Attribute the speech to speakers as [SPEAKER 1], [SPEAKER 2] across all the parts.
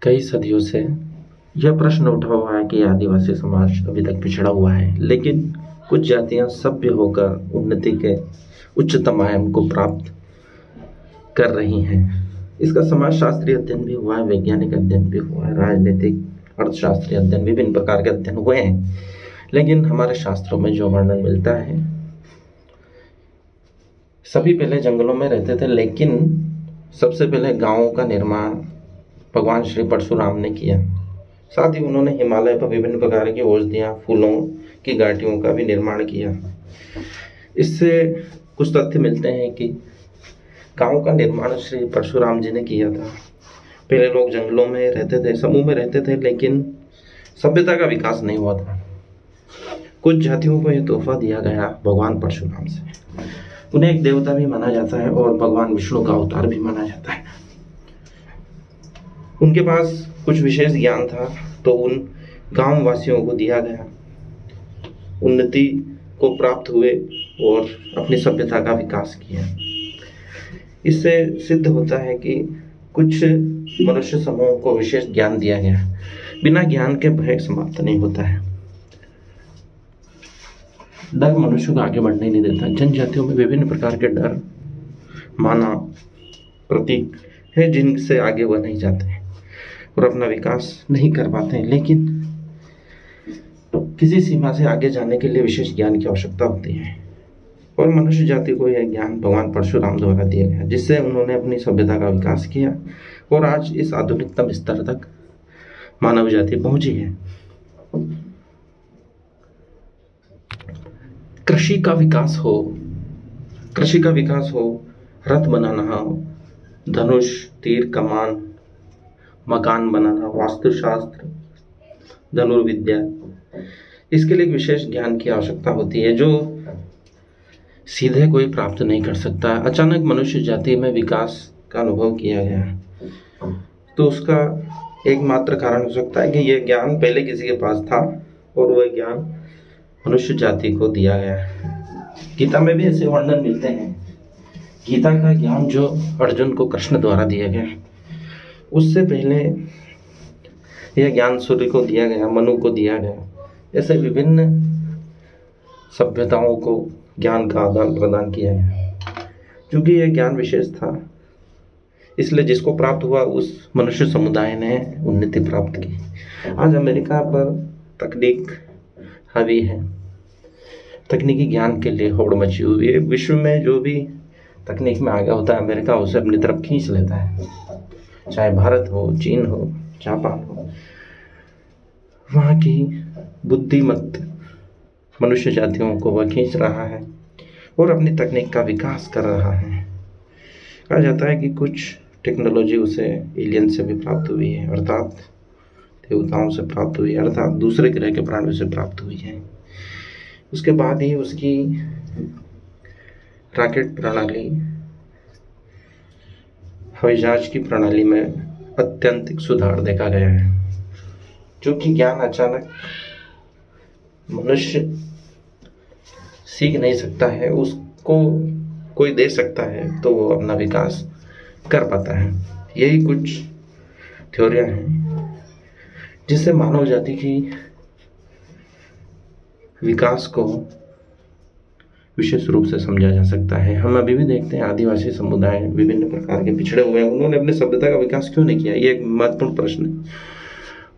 [SPEAKER 1] कई सदियों से यह प्रश्न उठा हुआ है कि आदिवासी समाज अभी तक पिछड़ा हुआ है, लेकिन कुछ जातियां सभ्य होकर उन्नति के उच्चतम आयाम को प्राप्त कर रही हैं। इसका समाजशास्त्रीय अध्ययन भी हुआ है, वैज्ञानिक अध्ययन भी हुआ है, राजनीतिक अर्थशास्त्रीय अध्ययन, विभिन्न प्रकार के अध्ययन हुए हैं। लेकिन हमारे शास्त्रों में जो वर्णन मिलता है, सभी पहले जंगलों में रहते थे, लेकिन सबसे पहले गांवों का निर्माण भगवान श्री परशुराम ने किया। साथ ही उन्होंने हिमालय पर विभिन्न प्रकार की औषधियाँ, फूलों की घाटियों का भी निर्माण किया। इससे कुछ तथ्य मिलते हैं कि गांव का निर्माण श्री परशुराम जी ने किया था। पहले लोग जंगलों में रहते थे, समूह में रहते थे, लेकिन सभ्यता का विकास नहीं हुआ था। कुछ जातियों को यह तोहफा दिया गया भगवान परशुराम से। उन्हें एक देवता भी माना जाता है और भगवान विष्णु का अवतार भी माना जाता है। उनके पास कुछ विशेष ज्ञान था, तो उन गांव वासियों को दिया गया। उन्नति को प्राप्त हुए और अपनी सभ्यता का विकास किया। इससे सिद्ध होता है कि कुछ मनुष्य समूह को विशेष ज्ञान दिया गया। बिना ज्ञान के भय समाप्त नहीं होता है। डर मनुष्य को आगे बढ़ने नहीं देता। जनजातियों में विभिन्न प्रकार के डर, माना, प्रतीक है, जिनसे आगे वह नहीं जाते हैं और अपना विकास नहीं कर पाते हैं। लेकिन किसी सीमा से आगे जाने के लिए विशेष ज्ञान की आवश्यकता होती है, और मनुष्य जाति को यह ज्ञान भगवान परशुराम द्वारा दिया गया, जिससे उन्होंने अपनी सभ्यता का विकास किया और आज इस आधुनिकतम स्तर तक मानव जाति पहुंची है। कृषि का विकास हो, रथ बनाना हो, धनुष, तीर, कमान, मकान बनाना, वास्तुशास्त्र, धनुर्विद्या, इसके लिए एक विशेष ज्ञान की आवश्यकता होती है, जो सीधे कोई प्राप्त नहीं कर सकता। अचानक मनुष्य जाति में विकास का अनुभव किया गया, तो उसका एकमात्र कारण हो सकता है कि यह ज्ञान पहले किसी के पास था और वह ज्ञान मनुष्य जाति को दिया गया। गीता में भी ऐसे वर्णन मिलते हैं। गीता का ज्ञान जो अर्जुन को कृष्ण द्वारा दिया गया, उससे पहले यह ज्ञान सूर्य को दिया गया, मनु को दिया गया। ऐसे विभिन्न सभ्यताओं को ज्ञान का आदान प्रदान किया गया। क्योंकि यह ज्ञान विशेष था, इसलिए जिसको प्राप्त हुआ उस मनुष्य समुदाय ने उन्नति प्राप्त की। आज अमेरिका पर तकनीक हावी है, तकनीकी ज्ञान के लिए होड़ मची हुई है। विश्व में जो भी तकनीक में आगे होता है, अमेरिका उसे अपनी तरफ खींच लेता है। चाहे भारत हो, चीन हो, जापान हो, वहाँ की बुद्धिमत्त मनुष्य जातियों को वह खींच रहा है और अपनी तकनीक का विकास कर रहा है। कहा जाता है कि कुछ टेक्नोलॉजी उसे एलियन से भी प्राप्त हुई है, अर्थात देवताओं से प्राप्त हुई है, अर्थात दूसरे ग्रह के प्राणियों से प्राप्त हुई है। उसके बाद ही उसकी रॉकेट प्रणाली, हवाई जहाज की प्रणाली में अत्यंतिक सुधार देखा गया है। क्योंकि ज्ञान अचानक मनुष्य सीख नहीं सकता है, उसको कोई दे सकता है तो वो अपना विकास कर पाता है। यही कुछ थ्योरियां हैं जिससे मानव जाति की विकास को विशेष रूप से समझा जा सकता है। हम अभी भी देखते हैं आदिवासी समुदाय विभिन्न प्रकार के पिछड़े हुए हैं, उन्होंने अपनी सभ्यता का विकास क्यों नहीं किया? ये एक महत्वपूर्ण प्रश्न है।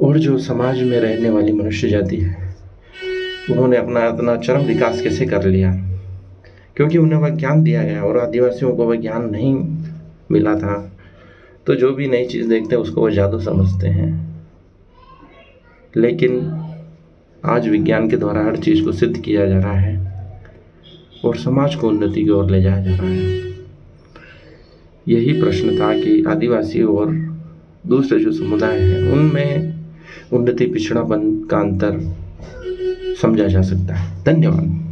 [SPEAKER 1] और जो समाज में रहने वाली मनुष्य जाति है, उन्होंने अपना चरम विकास कैसे कर लिया? क्योंकि उन्हें वह ज्ञान दिया गया और आदिवासियों को वह ज्ञान नहीं मिला था। तो जो भी नई चीज़ देखते हैं उसको वह जादू समझते हैं। लेकिन आज विज्ञान के द्वारा हर चीज़ को सिद्ध किया जा रहा है और समाज को उन्नति की ओर ले जाया जा रहा है। यही प्रश्न था कि आदिवासी और दूसरे जो समुदाय हैं, उनमें उन्नति पिछड़ापन का अंतर समझा जा सकता है। धन्यवाद।